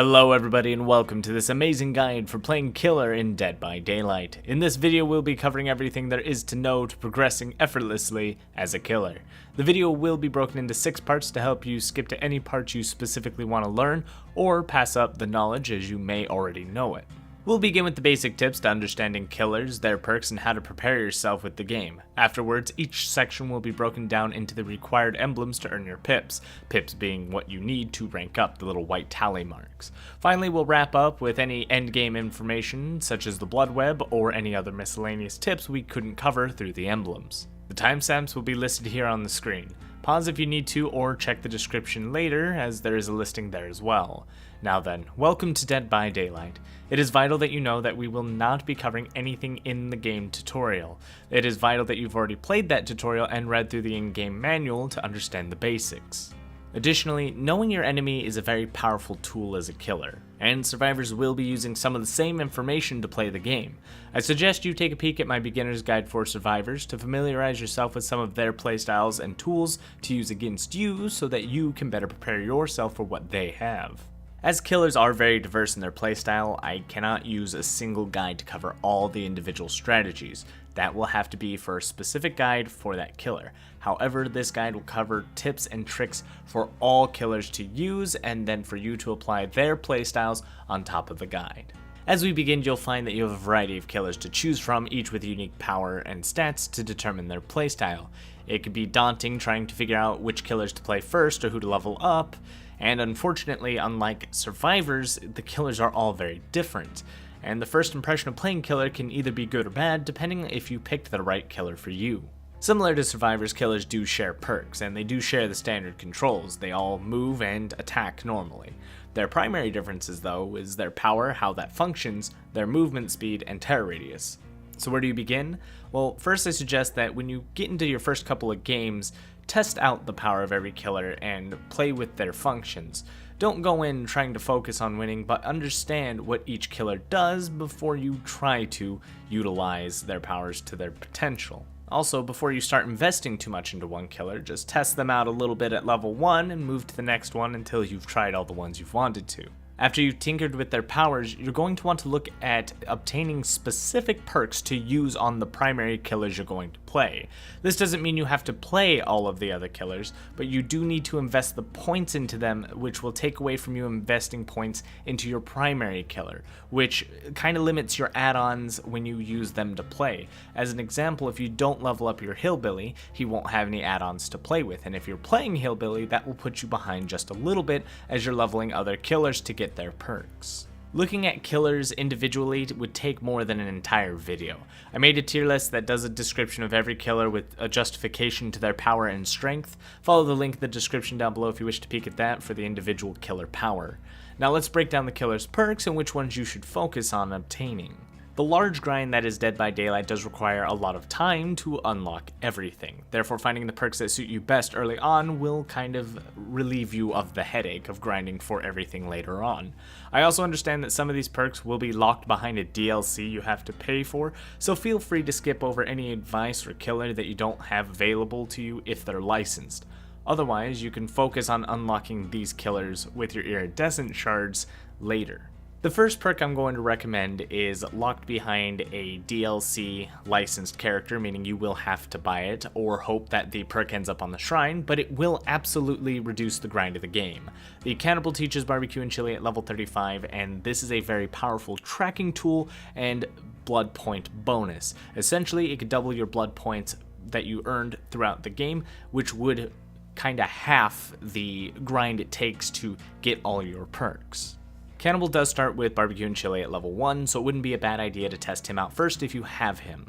Hello everybody and welcome to this amazing guide for playing Killer in Dead by Daylight. In this video we'll be covering everything there is to know to progressing effortlessly as a killer. The video will be broken into 6 parts to help you skip to any part you specifically want to learn or pass up the knowledge as you may already know it. We'll begin with the basic tips to understanding killers, their perks, and how to prepare yourself with the game. Afterwards, each section will be broken down into the required emblems to earn your pips, pips being what you need to rank up, the little white tally marks. Finally, we'll wrap up with any endgame information, such as the blood web or any other miscellaneous tips we couldn't cover through the emblems. The timestamps will be listed here on the screen. Pause if you need to or check the description later, as there is a listing there as well. Now then, welcome to Dead by Daylight. It is vital that you know that we will not be covering anything in the game tutorial. It is vital that you've already played that tutorial and read through the in-game manual to understand the basics. Additionally, knowing your enemy is a very powerful tool as a killer, and survivors will be using some of the same information to play the game. I suggest you take a peek at my beginner's guide for survivors to familiarize yourself with some of their playstyles and tools to use against you so that you can better prepare yourself for what they have. As killers are very diverse in their playstyle, I cannot use a single guide to cover all the individual strategies. That will have to be for a specific guide for that killer. However, this guide will cover tips and tricks for all killers to use and then for you to apply their playstyles on top of the guide. As we begin, you'll find that you have a variety of killers to choose from, each with unique power and stats to determine their playstyle. It could be daunting trying to figure out which killers to play first or who to level up, and unfortunately, unlike survivors, the killers are all very different, and the first impression of playing killer can either be good or bad depending if you picked the right killer for you. Similar to survivors, killers do share perks, and they do share the standard controls. They all move and attack normally. Their primary differences, though, is their power, how that functions, their movement speed, and terror radius. So where do you begin? Well, first I suggest that when you get into your first couple of games, test out the power of every killer and play with their functions. Don't go in trying to focus on winning, but understand what each killer does before you try to utilize their powers to their potential. Also, before you start investing too much into one killer, just test them out a little bit at level 1 and move to the next one until you've tried all the ones you've wanted to. After you've tinkered with their powers, you're going to want to look at obtaining specific perks to use on the primary killers you're going to play. This doesn't mean you have to play all of the other killers, but you do need to invest the points into them, which will take away from you investing points into your primary killer, which kind of limits your add-ons when you use them to play. As an example, if you don't level up your Hillbilly, he won't have any add-ons to play with, and if you're playing Hillbilly, that will put you behind just a little bit as you're leveling other killers to get their perks. Looking at killers individually would take more than an entire video. I made a tier list that does a description of every killer with a justification to their power and strength. Follow the link in the description down below if you wish to peek at that for the individual killer power. Now let's break down the killer's perks and which ones you should focus on obtaining. The large grind that is Dead by Daylight does require a lot of time to unlock everything. Therefore, finding the perks that suit you best early on will kind of relieve you of the headache of grinding for everything later on. I also understand that some of these perks will be locked behind a DLC you have to pay for, so feel free to skip over any advice or killer that you don't have available to you if they're licensed. Otherwise, you can focus on unlocking these killers with your iridescent shards later. The first perk I'm going to recommend is locked behind a DLC licensed character, meaning you will have to buy it or hope that the perk ends up on the shrine, but it will absolutely reduce the grind of the game. The Cannibal teaches barbecue and chili at level 35, and this is a very powerful tracking tool and blood point bonus. Essentially, it could double your blood points that you earned throughout the game, which would kind of half the grind it takes to get all your perks. Cannibal does start with barbecue and chili at level 1, so it wouldn't be a bad idea to test him out first if you have him.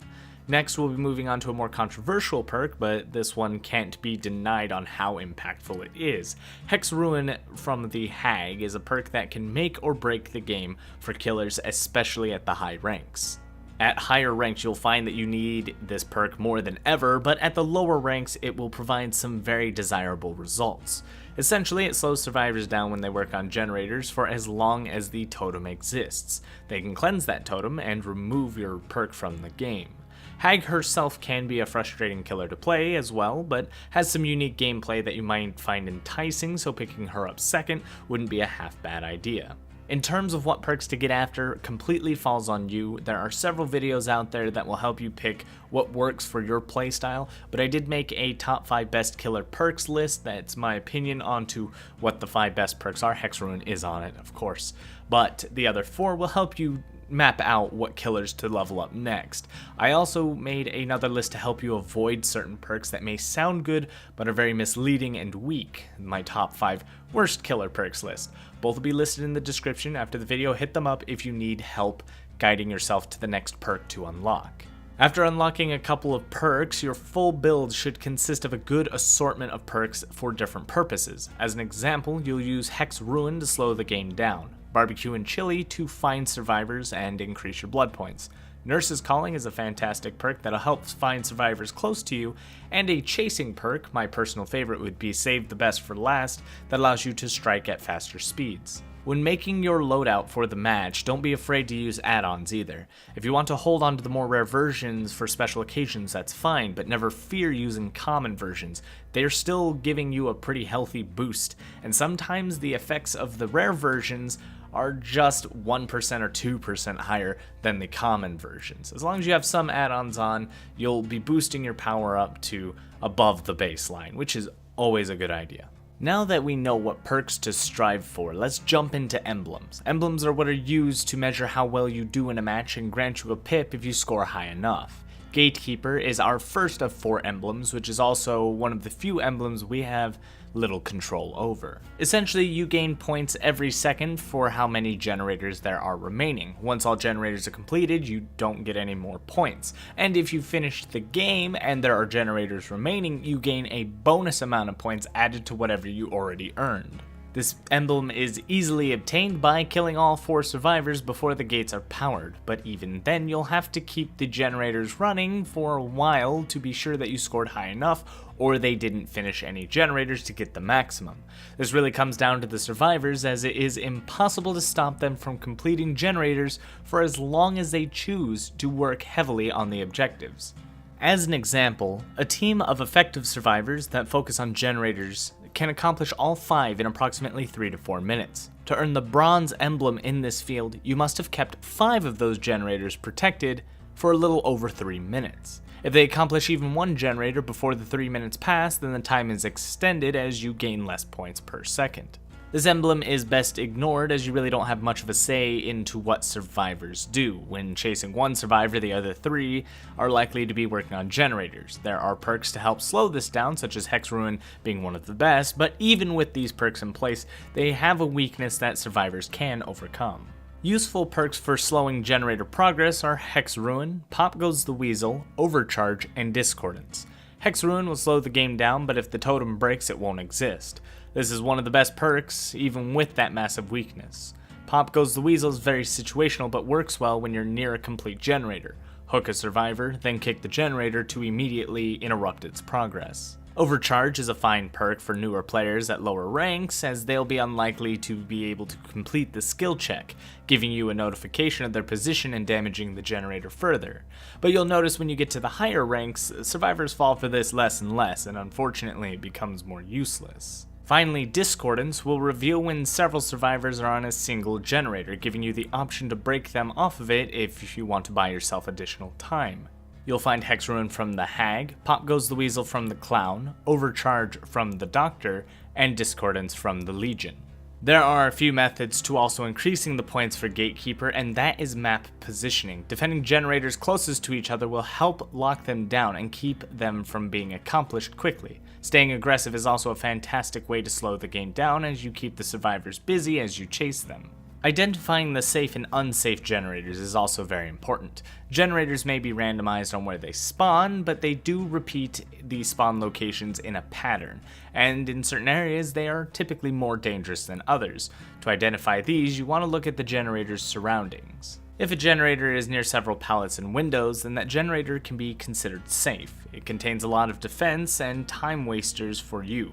Next, we'll be moving on to a more controversial perk, but this one can't be denied on how impactful it is. Hex Ruin from the Hag is a perk that can make or break the game for killers, especially at the high ranks. At higher ranks, you'll find that you need this perk more than ever, but at the lower ranks, it will provide some very desirable results. Essentially, it slows survivors down when they work on generators for as long as the totem exists. They can cleanse that totem and remove your perk from the game. Hag herself can be a frustrating killer to play as well, but has some unique gameplay that you might find enticing, so picking her up second wouldn't be a half bad idea. In terms of what perks to get after, completely falls on you. There are several videos out there that will help you pick what works for your playstyle, but I did make a top 5 best killer perks list. That's my opinion onto what the 5 best perks are. Hex Ruin is on it, of course, but the other 4 will help you map out what killers to level up next. I also made another list to help you avoid certain perks that may sound good but are very misleading and weak. My top 5 worst killer perks list. Both will be listed in the description after the video. Hit them up if you need help guiding yourself to the next perk to unlock. After unlocking a couple of perks, your full build should consist of a good assortment of perks for different purposes. As an example, you'll use Hex Ruin to slow the game down, Barbecue and Chili to find survivors and increase your blood points. Nurse's Calling is a fantastic perk that'll help find survivors close to you, and a chasing perk, my personal favorite would be Save the Best for Last, that allows you to strike at faster speeds. When making your loadout for the match, don't be afraid to use add-ons either. If you want to hold on to the more rare versions for special occasions, that's fine, but never fear using common versions. They're still giving you a pretty healthy boost, and sometimes the effects of the rare versions are just 1% or 2% higher than the common versions. As long as you have some add-ons on, you'll be boosting your power up to above the baseline, which is always a good idea. Now that we know what perks to strive for, let's jump into emblems. Emblems are what are used to measure how well you do in a match and grant you a pip if you score high enough. Gatekeeper is our first of 4 emblems, which is also one of the few emblems we have little control over. Essentially, you gain points every second for how many generators there are remaining. Once all generators are completed, you don't get any more points. And if you finish the game and there are generators remaining, you gain a bonus amount of points added to whatever you already earned. This emblem is easily obtained by killing all 4 survivors before the gates are powered, but even then you'll have to keep the generators running for a while to be sure that you scored high enough or they didn't finish any generators to get the maximum. This really comes down to the survivors, as it is impossible to stop them from completing generators for as long as they choose to work heavily on the objectives. As an example, a team of effective survivors that focus on generators can accomplish all 5 in approximately 3 to 4 minutes. To earn the bronze emblem in this field, you must have kept 5 of those generators protected for a little over 3 minutes. If they accomplish even 1 generator before the 3 minutes pass, then the time is extended as you gain less points per second. This emblem is best ignored as you really don't have much of a say into what survivors do. When chasing 1 survivor, the other 3 are likely to be working on generators. There are perks to help slow this down, such as Hex Ruin being one of the best, but even with these perks in place, they have a weakness that survivors can overcome. Useful perks for slowing generator progress are Hex Ruin, Pop Goes the Weasel, Overcharge, and Discordance. Hex Ruin will slow the game down, but if the totem breaks, it won't exist. This is one of the best perks, even with that massive weakness. Pop Goes the Weasel is very situational, but works well when you're near a complete generator. Hook a survivor, then kick the generator to immediately interrupt its progress. Overcharge is a fine perk for newer players at lower ranks, as they'll be unlikely to be able to complete the skill check, giving you a notification of their position and damaging the generator further. But you'll notice when you get to the higher ranks, survivors fall for this less and less, and unfortunately it becomes more useless. Finally, Discordance will reveal when several survivors are on a single generator, giving you the option to break them off of it if you want to buy yourself additional time. You'll find Hex Ruin from the Hag, Pop Goes the Weasel from the Clown, Overcharge from the Doctor, and Discordance from the Legion. There are a few methods to also increasing the points for Gatekeeper, and that is map positioning. Defending generators closest to each other will help lock them down and keep them from being accomplished quickly. Staying aggressive is also a fantastic way to slow the game down as you keep the survivors busy as you chase them. Identifying the safe and unsafe generators is also very important. Generators may be randomized on where they spawn, but they do repeat the spawn locations in a pattern, and in certain areas they are typically more dangerous than others. To identify these, you want to look at the generator's surroundings. If a generator is near several pallets and windows, then that generator can be considered safe. It contains a lot of defense and time wasters for you.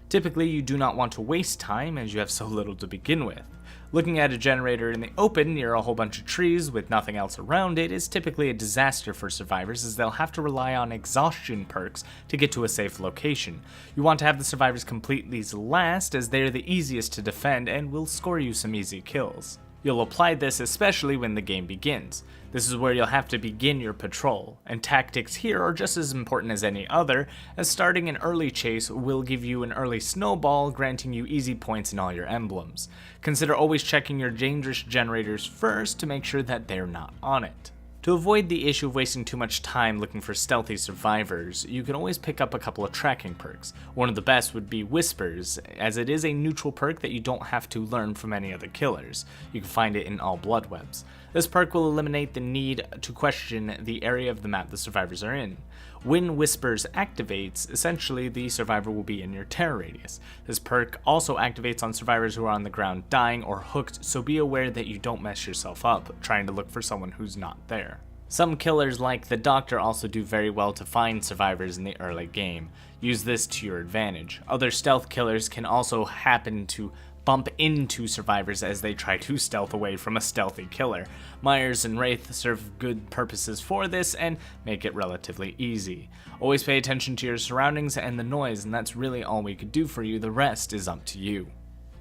Typically, you do not want to waste time as you have so little to begin with. Looking at a generator in the open near a whole bunch of trees with nothing else around it is typically a disaster for survivors, as they'll have to rely on exhaustion perks to get to a safe location. You want to have the survivors complete these last, as they are the easiest to defend and will score you some easy kills. You'll apply this especially when the game begins. This is where you'll have to begin your patrol, and tactics here are just as important as any other, as starting an early chase will give you an early snowball, granting you easy points in all your emblems. Consider always checking your dangerous generators first to make sure that they're not on it. To avoid the issue of wasting too much time looking for stealthy survivors, you can always pick up a couple of tracking perks. One of the best would be Whispers, as it is a neutral perk that you don't have to learn from any other killers. You can find it in all blood webs. This perk will eliminate the need to question the area of the map the survivors are in. When Whispers activates, essentially the survivor will be in your terror radius. This perk also activates on survivors who are on the ground dying or hooked, so be aware that you don't mess yourself up trying to look for someone who's not there. Some killers like the Doctor also do very well to find survivors in the early game. Use this to your advantage. Other stealth killers can also happen to bump into survivors as they try to stealth away from a stealthy killer. Myers and Wraith serve good purposes for this and make it relatively easy. Always pay attention to your surroundings and the noise, and that's really all we could do for you. The rest is up to you.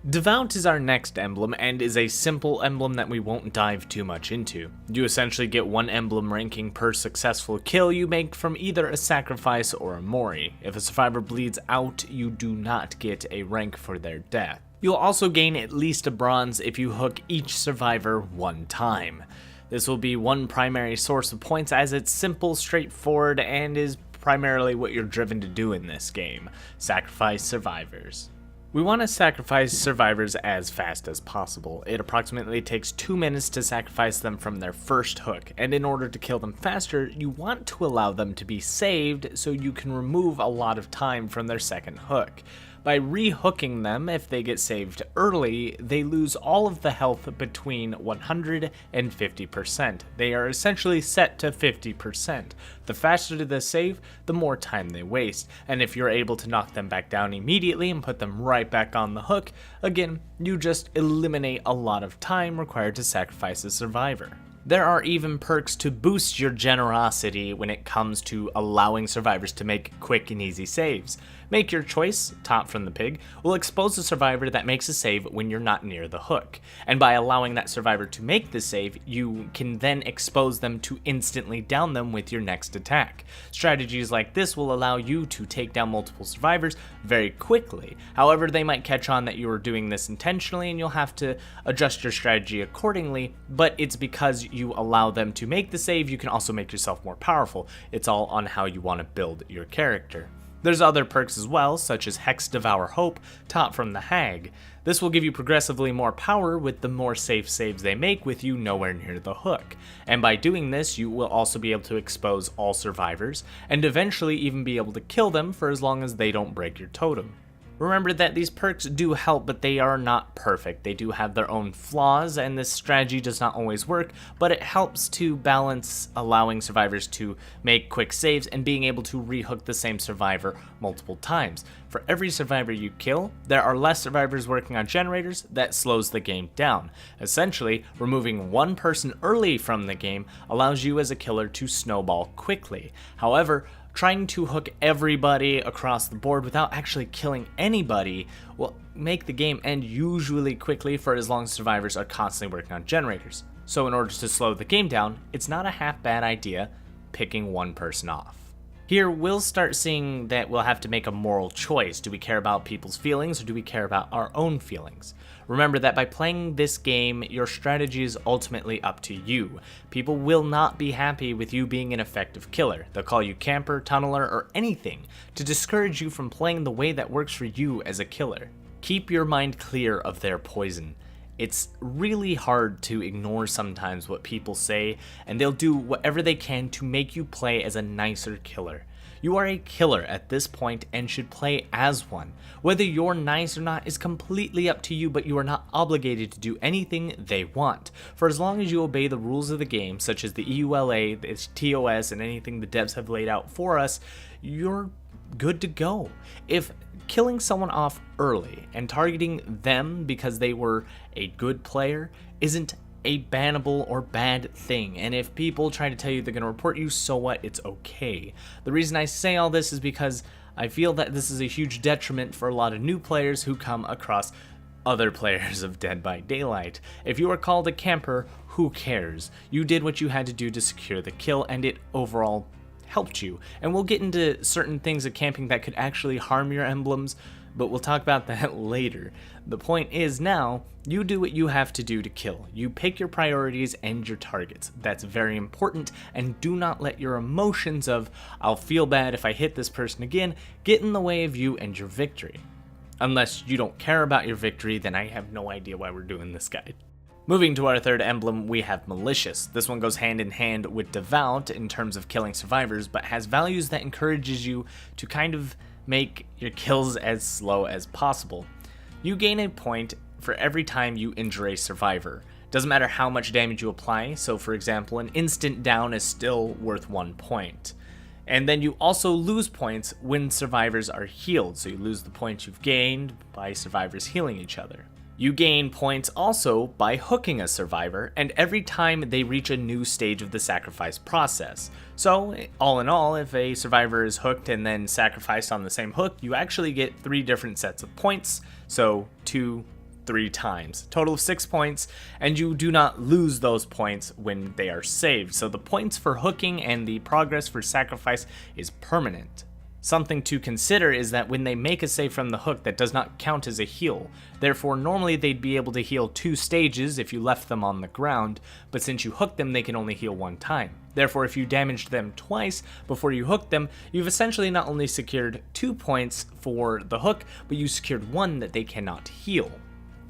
Devout is our next emblem, and is a simple emblem that we won't dive too much into. You essentially get one emblem ranking per successful kill you make from either a sacrifice or a Mori. If a survivor bleeds out, you do not get a rank for their death. You'll also gain at least a bronze if you hook each survivor one time. This will be one primary source of points, as it's simple, straightforward, and is primarily what you're driven to do in this game: sacrifice survivors. We want to sacrifice survivors as fast as possible. It approximately takes 2 minutes to sacrifice them from their first hook, and in order to kill them faster, you want to allow them to be saved so you can remove a lot of time from their second hook. By re-hooking them, if they get saved early, they lose all of the health between 100 and 50%. They are essentially set to 50%. The faster the save, the more time they waste, and if you're able to knock them back down immediately and put them right back on the hook, again, you just eliminate a lot of time required to sacrifice a survivor. There are even perks to boost your generosity when it comes to allowing survivors to make quick and easy saves. Make your choice, Top from the Pig, will expose a survivor that makes a save when you're not near the hook. And by allowing that survivor to make the save, you can then expose them to instantly down them with your next attack. Strategies like this will allow you to take down multiple survivors very quickly. However, they might catch on that you are doing this intentionally and you'll have to adjust your strategy accordingly, but it's because you allow them to make the save, you can also make yourself more powerful. It's all on how you want to build your character. There's other perks as well, such as Hex Devour Hope, Top from the Hag. This will give you progressively more power with the more safe saves they make with you nowhere near the hook. And by doing this, you will also be able to expose all survivors, and eventually even be able to kill them for as long as they don't break your totem. Remember that these perks do help, but they are not perfect. They do have their own flaws, and this strategy does not always work, but it helps to balance allowing survivors to make quick saves and being able to rehook the same survivor multiple times. For every survivor you kill, there are less survivors working on generators. That slows the game down. Essentially, removing one person early from the game allows you as a killer to snowball quickly. However, trying to hook everybody across the board without actually killing anybody will make the game end usually quickly for as long as survivors are constantly working on generators. So in order to slow the game down, it's not a half bad idea picking one person off. Here, we'll start seeing that we'll have to make a moral choice. Do we care about people's feelings, or do we care about our own feelings? Remember that by playing this game, your strategy is ultimately up to you. People will not be happy with you being an effective killer. They'll call you camper, tunneler, or anything to discourage you from playing the way that works for you as a killer. Keep your mind clear of their poison. It's really hard to ignore sometimes what people say, and they'll do whatever they can to make you play as a nicer killer. You are a killer at this point and should play as one. Whether you're nice or not is completely up to you, but you are not obligated to do anything they want. For as long as you obey the rules of the game, such as the EULA, the TOS, and anything the devs have laid out for us, you're good to go. If killing someone off early and targeting them because they were a good player isn't a bannable or bad thing, and if people try to tell you they're going to report you, so what, it's okay. The reason I say all this is because I feel that this is a huge detriment for a lot of new players who come across other players of Dead by Daylight. If you are called a camper, who cares? You did what you had to do to secure the kill, and it overall helped you. And we'll get into certain things of camping that could actually harm your emblems, but we'll talk about that later. The point is now, you do what you have to do to kill. You pick your priorities and your targets. That's very important, and do not let your emotions of, I'll feel bad if I hit this person again, get in the way of you and your victory. Unless you don't care about your victory, then I have no idea why we're doing this guide. Moving to our third emblem, we have Malicious. This one goes hand in hand with Devout in terms of killing survivors, but has values that encourages you to kind of make your kills as slow as possible. You gain a point for every time you injure a survivor. Doesn't matter how much damage you apply, so for example, an instant down is still worth 1 point. And then you also lose points when survivors are healed, so you lose the points you've gained by survivors healing each other. You gain points also by hooking a survivor, and every time they reach a new stage of the sacrifice process. So, all in all, if a survivor is hooked and then sacrificed on the same hook, you actually get 3 different sets of points, so 2, 3 times. Total of 6 points, and you do not lose those points when they are saved. So the points for hooking and the progress for sacrifice is permanent. Something to consider is that when they make a save from the hook, that does not count as a heal. Therefore, normally they'd be able to heal 2 stages if you left them on the ground, but since you hooked them, they can only heal 1 time. Therefore, if you damaged them twice before you hooked them, you've essentially not only secured 2 points for the hook, but you secured 1 that they cannot heal.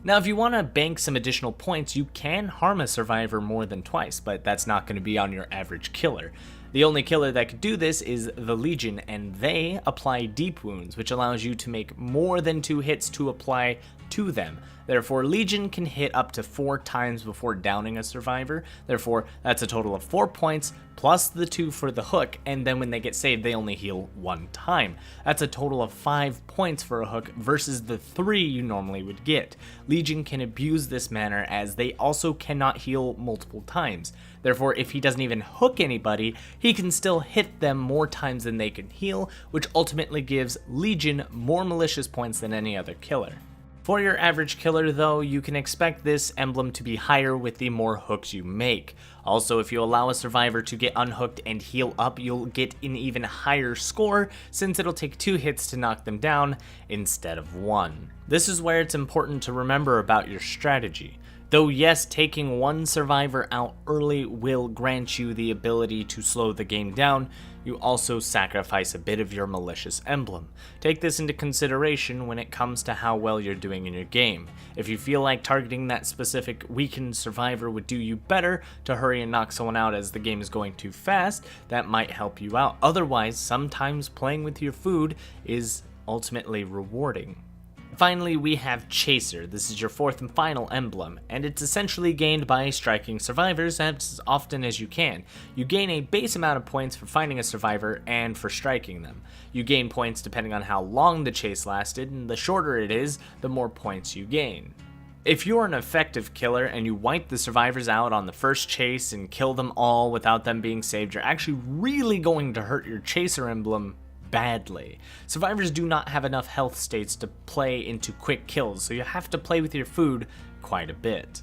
Now, if you want to bank some additional points, you can harm a survivor more than twice, but that's not going to be on your average killer. The only killer that could do this is the Legion, and they apply deep wounds, which allows you to make more than 2 hits to apply to them. Therefore, Legion can hit up to 4 times before downing a survivor. Therefore, that's a total of 4 points, plus the 2 for the hook, and then when they get saved, they only heal 1 time. That's a total of 5 points for a hook versus the 3 you normally would get. Legion can abuse this manner as they also cannot heal multiple times. Therefore, if he doesn't even hook anybody, he can still hit them more times than they can heal, which ultimately gives Legion more malicious points than any other killer. For your average killer though, you can expect this emblem to be higher with the more hooks you make. Also, if you allow a survivor to get unhooked and heal up, you'll get an even higher score since it'll take 2 hits to knock them down instead of 1. This is where it's important to remember about your strategy. Though yes, taking 1 survivor out early will grant you the ability to slow the game down, you also sacrifice a bit of your malicious emblem. Take this into consideration when it comes to how well you're doing in your game. If you feel like targeting that specific weakened survivor would do you better to hurry and knock someone out as the game is going too fast, that might help you out. Otherwise, sometimes playing with your food is ultimately rewarding. Finally, we have Chaser. This is your 4th and final emblem, and it's essentially gained by striking survivors as often as you can. You gain a base amount of points for finding a survivor and for striking them. You gain points depending on how long the chase lasted, and the shorter it is, the more points you gain. If you're an effective killer and you wipe the survivors out on the first chase and kill them all without them being saved, you're actually really going to hurt your Chaser emblem badly. Survivors do not have enough health states to play into quick kills, so you have to play with your food quite a bit.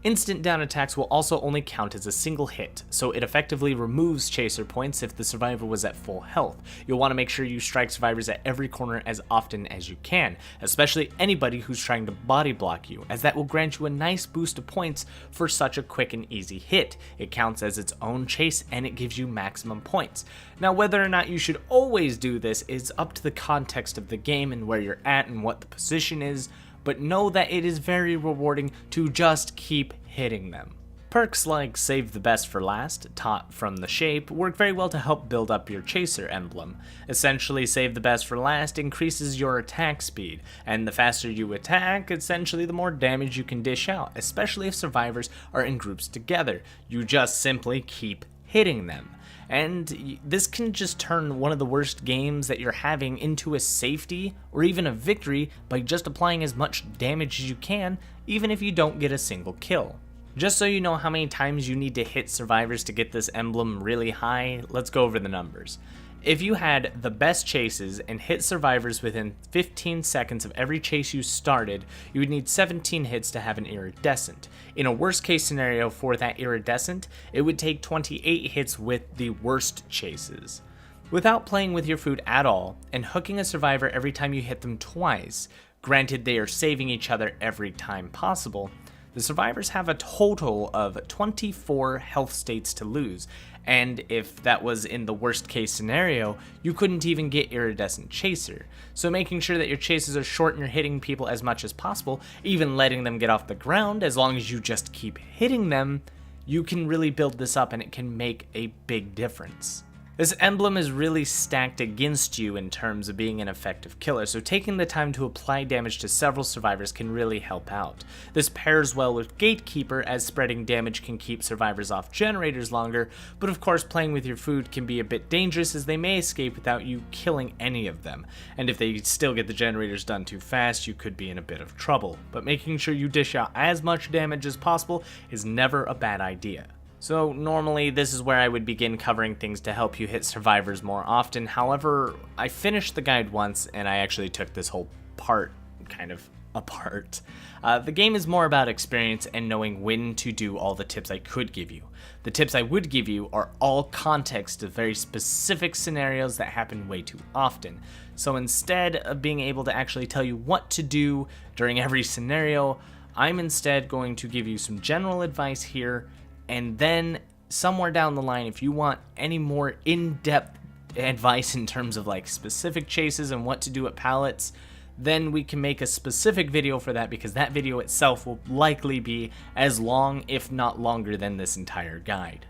Instant down attacks will also only count as a single hit, so it effectively removes Chaser points if the survivor was at full health. You'll want to make sure you strike survivors at every corner as often as you can, especially anybody who's trying to body block you, as that will grant you a nice boost of points for such a quick and easy hit. It counts as its own chase and it gives you maximum points. Now, whether or not you should always do this is up to the context of the game and where you're at and what the position is, but know that it is very rewarding to just keep hitting them. Perks like Save the Best for Last, taught from the shape, work very well to help build up your Chaser emblem. Essentially, Save the Best for Last increases your attack speed, and the faster you attack, essentially the more damage you can dish out, especially if survivors are in groups together. You just simply keep hitting them. and this can just turn one of the worst games that you're having into a safety or even a victory by just applying as much damage as you can, even if you don't get a single kill. Just so you know how many times you need to hit survivors to get this emblem really high, let's go over the numbers. If you had the best chases and hit survivors within 15 seconds of every chase you started, you would need 17 hits to have an iridescent. In a worst case scenario for that iridescent, it would take 28 hits with the worst chases. Without playing with your food at all, and hooking a survivor every time you hit them twice, granted they are saving each other every time possible, the survivors have a total of 24 health states to lose, and if that was in the worst case scenario, you couldn't even get Iridescent Chaser. So making sure that your chases are short and you're hitting people as much as possible, even letting them get off the ground, as long as you just keep hitting them, you can really build this up and it can make a big difference. This emblem is really stacked against you in terms of being an effective killer, so taking the time to apply damage to several survivors can really help out. This pairs well with Gatekeeper, as spreading damage can keep survivors off generators longer, but of course playing with your food can be a bit dangerous as they may escape without you killing any of them, and if they still get the generators done too fast, you could be in a bit of trouble. But making sure you dish out as much damage as possible is never a bad idea. So normally this is where I would begin covering things to help you hit survivors more often. However, I finished the guide once and I actually took this whole part kind of apart. The game is more about experience and knowing when to do all the tips I could give you. The tips I would give you are all context of very specific scenarios that happen way too often. So instead of being able to actually tell you what to do during every scenario, I'm instead going to give you some general advice here. And then somewhere down the line, if you want any more in-depth advice in terms of like specific chases and what to do at pallets, then we can make a specific video for that, because that video itself will likely be as long, if not longer, than this entire guide.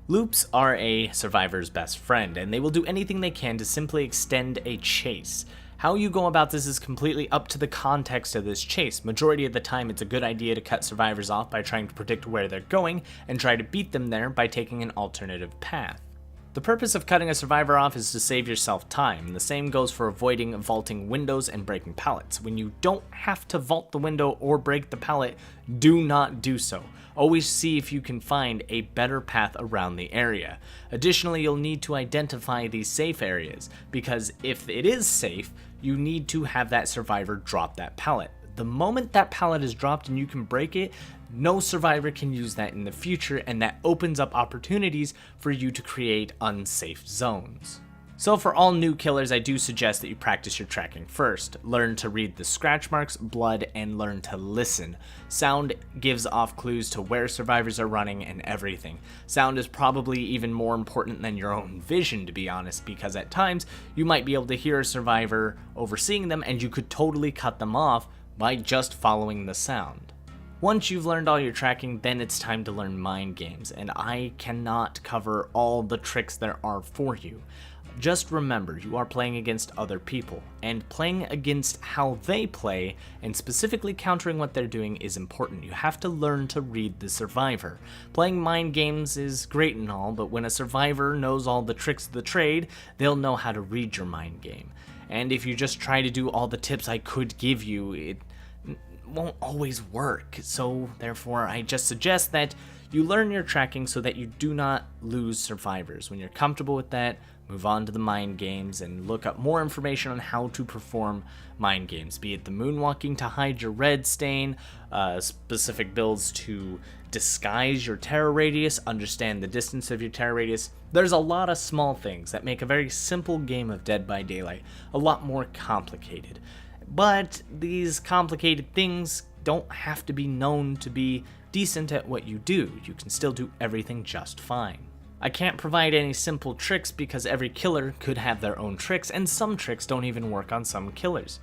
Loops are a survivor's best friend, and they will do anything they can to simply extend a chase. How you go about this is completely up to the context of this chase. Majority of the time, it's a good idea to cut survivors off by trying to predict where they're going and try to beat them there by taking an alternative path. The purpose of cutting a survivor off is to save yourself time. The same goes for avoiding vaulting windows and breaking pallets. When you don't have to vault the window or break the pallet, do not do so. Always see if you can find a better path around the area. Additionally, you'll need to identify these safe areas, because if it is safe, you need to have that survivor drop that pallet. The moment that pallet is dropped and you can break it, no survivor can use that in the future, and that opens up opportunities for you to create unsafe zones. So for all new killers, I do suggest that you practice your tracking first. Learn to read the scratch marks, blood, and learn to listen. Sound gives off clues to where survivors are running and everything. Sound is probably even more important than your own vision, to be honest, because at times you might be able to hear a survivor overseeing them and you could totally cut them off by just following the sound. Once you've learned all your tracking, then it's time to learn mind games, and I cannot cover all the tricks there are for you. Just remember, you are playing against other people, and playing against how they play, and specifically countering what they're doing, is important. You have to learn to read the survivor. Playing mind games is great and all, but when a survivor knows all the tricks of the trade, they'll know how to read your mind game. And if you just try to do all the tips I could give you, it won't always work. So therefore, I just suggest that you learn your tracking so that you do not lose survivors. When you're comfortable with that, move on to the mind games and look up more information on how to perform mind games, be it the moonwalking to hide your red stain, specific builds to disguise your terror radius, understand the distance of your terror radius. There's a lot of small things that make a very simple game of Dead by Daylight a lot more complicated. But these complicated things don't have to be known to be decent at what you do. You can still do everything just fine. I can't provide any simple tricks because every killer could have their own tricks, and some tricks don't even work on some killers.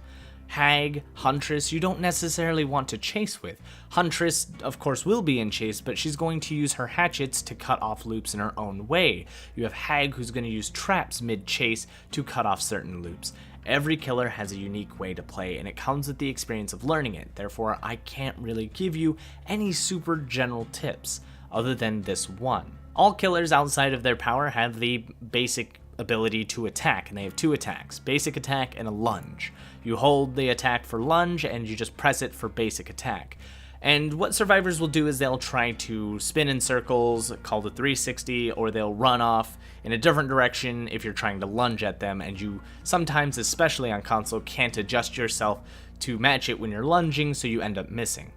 Hag, Huntress, you don't necessarily want to chase with. Huntress, of course, will be in chase, but she's going to use her hatchets to cut off loops in her own way. You have Hag, who's going to use traps mid-chase to cut off certain loops. Every killer has a unique way to play, and it comes with the experience of learning it. Therefore, I can't really give you any super general tips, other than this one. All killers outside of their power have the basic ability to attack, and they have two attacks, basic attack and a lunge. You hold the attack for lunge and you just press it for basic attack. And what survivors will do is they'll try to spin in circles, called a 360, or they'll run off in a different direction if you're trying to lunge at them, and you sometimes, especially on console, can't adjust yourself to match it when you're lunging, so you end up missing.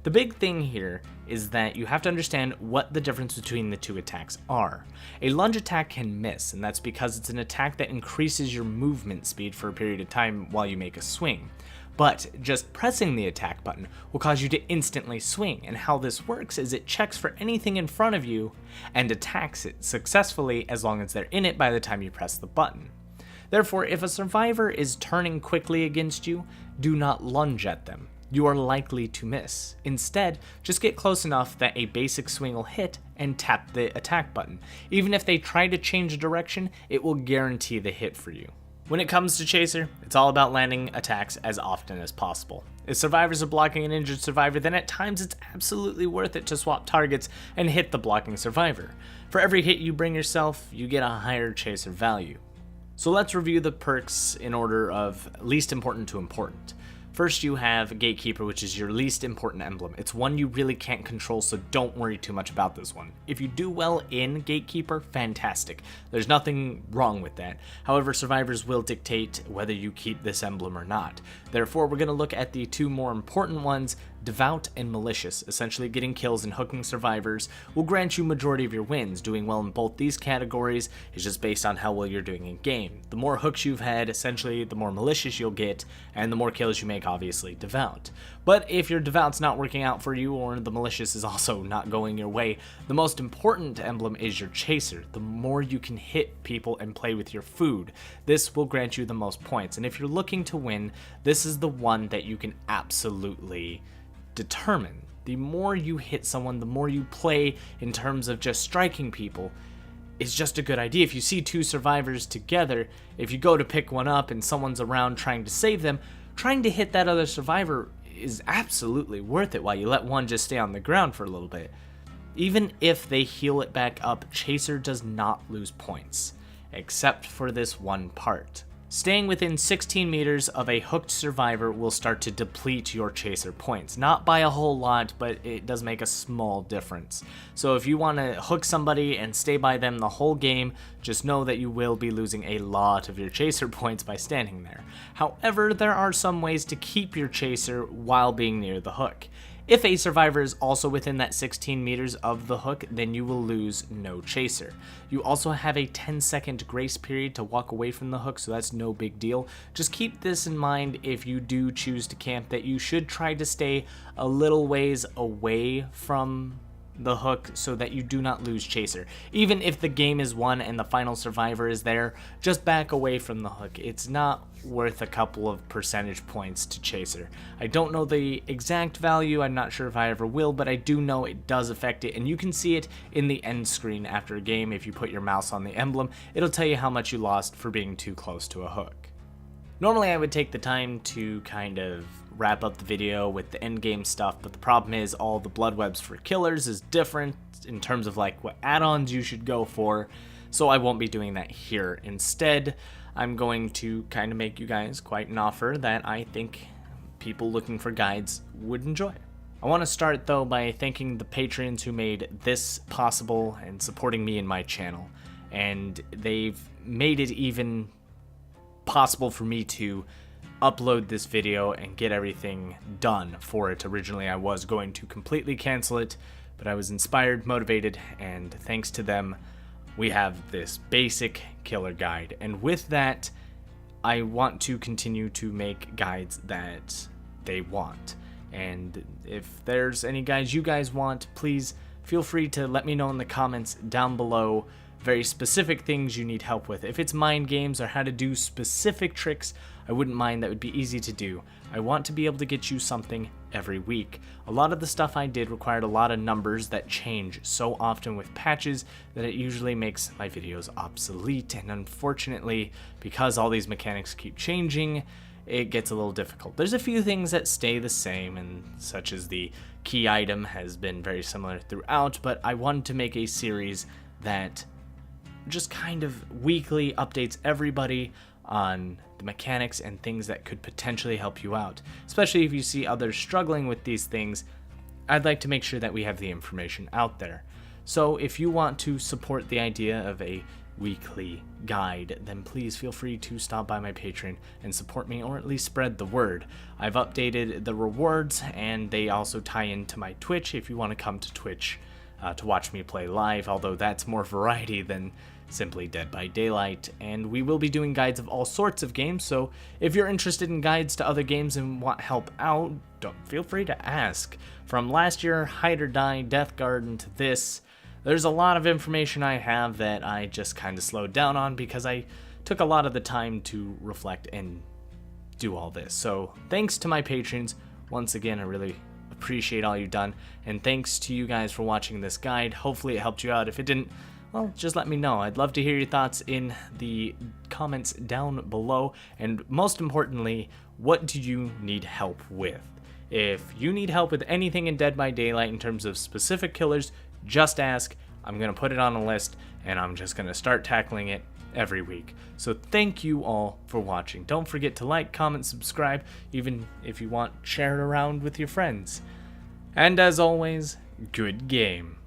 The big thing here is that you have to understand what the difference between the two attacks are. A lunge attack can miss, and that's because it's an attack that increases your movement speed for a period of time while you make a swing. But just pressing the attack button will cause you to instantly swing, and how this works is it checks for anything in front of you and attacks it successfully as long as they're in it by the time you press the button. Therefore, if a survivor is turning quickly against you, do not lunge at them. You are likely to miss. Instead, just get close enough that a basic swing will hit and tap the attack button. Even if they try to change direction, it will guarantee the hit for you. When it comes to Chaser, it's all about landing attacks as often as possible. If survivors are blocking an injured survivor, then at times it's absolutely worth it to swap targets and hit the blocking survivor. For every hit you bring yourself, you get a higher Chaser value. So let's review the perks in order of least important to important. First, you have Gatekeeper, which is your least important emblem. It's one you really can't control, so don't worry too much about this one. If you do well in Gatekeeper, fantastic. There's nothing wrong with that. However, survivors will dictate whether you keep this emblem or not. Therefore, we're going to look at the two more important ones, Devout and Malicious. Essentially, getting kills and hooking survivors will grant you majority of your wins. Doing well in both these categories is just based on how well you're doing in game. The more hooks you've had, essentially, the more Malicious you'll get, and the more kills you make, obviously, Devout. But if your Devout's not working out for you, or the Malicious is also not going your way, the most important emblem is your Chaser. The more you can hit people and play with your food, this will grant you the most points. And if you're looking to win, this is the one that you can absolutely determine. The more you hit someone, the more you play in terms of just striking people, is just a good idea. If you see two survivors together, if you go to pick one up and someone's around trying to save them, trying to hit that other survivor is absolutely worth it while you let one just stay on the ground for a little bit. Even if they heal it back up, Chaser does not lose points, except for this one part. Staying within 16 meters of a hooked survivor will start to deplete your Chaser points. Not by a whole lot, but it does make a small difference. So if you want to hook somebody and stay by them the whole game, just know that you will be losing a lot of your Chaser points by standing there. However, there are some ways to keep your Chaser while being near the hook. If a survivor is also within that 16 meters of the hook, then you will lose no Chaser. You also have a 10-second grace period to walk away from the hook, so that's no big deal. Just keep this in mind if you do choose to camp, that you should try to stay a little ways away from the hook so that you do not lose Chaser. Even if the game is won and the final survivor is there, just back away from the hook. It's not worth a couple of percentage points to Chaser. I don't know the exact value, I'm not sure if I ever will, but I do know it does affect it, and you can see it in the end screen after a game. If you put your mouse on the emblem, it'll tell you how much you lost for being too close to a hook. Normally I would take the time to kind of wrap up the video with the end game stuff, but the problem is all the blood webs for killers is different in terms of like what add-ons you should go for, so I won't be doing that here. Instead, I'm going to kind of make you guys quite an offer that I think people looking for guides would enjoy. I want to start though by thanking the patrons who made this possible and supporting me and my channel, and they've made it even possible for me to upload this video and get everything done for it. Originally I was going to completely cancel it, but I was inspired, motivated, and thanks to them we have this basic killer guide. And with that, I want to continue to make guides that they want. And if there's any guides you guys want, please feel free to let me know in the comments down below very specific things you need help with. If it's mind games or how to do specific tricks, I wouldn't mind. That would be easy to do. I want to be able to get you something every week. A lot of the stuff I did required a lot of numbers that change so often with patches that it usually makes my videos obsolete, and unfortunately, because all these mechanics keep changing, it gets a little difficult. There's a few things that stay the same, and such as the key item has been very similar throughout, but I wanted to make a series that just kind of weekly updates everybody on the mechanics and things that could potentially help you out. Especially if you see others struggling with these things, I'd like to make sure that we have the information out there. So if you want to support the idea of a weekly guide, then please feel free to stop by my Patreon and support me, or at least spread the word. I've updated the rewards, and they also tie into my Twitch if you want to come to Twitch to watch me play live, although that's more variety than simply Dead by Daylight. And we will be doing guides of all sorts of games, so if you're interested in guides to other games and want help out, feel free to ask. From last year, Hide or Die, Death Garden, to this, there's a lot of information I have that I just kind of slowed down on because I took a lot of the time to reflect and do all this. So thanks to my patrons. Once again, I really appreciate all you've done, and thanks to you guys for watching this guide. Hopefully it helped you out. If it didn't, well, just let me know. I'd love to hear your thoughts in the comments down below, and most importantly, what do you need help with? If you need help with anything in Dead by Daylight in terms of specific killers, just ask. I'm going to put it on a list, and I'm just going to start tackling it every week. So thank you all for watching. Don't forget to like, comment, subscribe, even if you want, share it around with your friends. And as always, good game.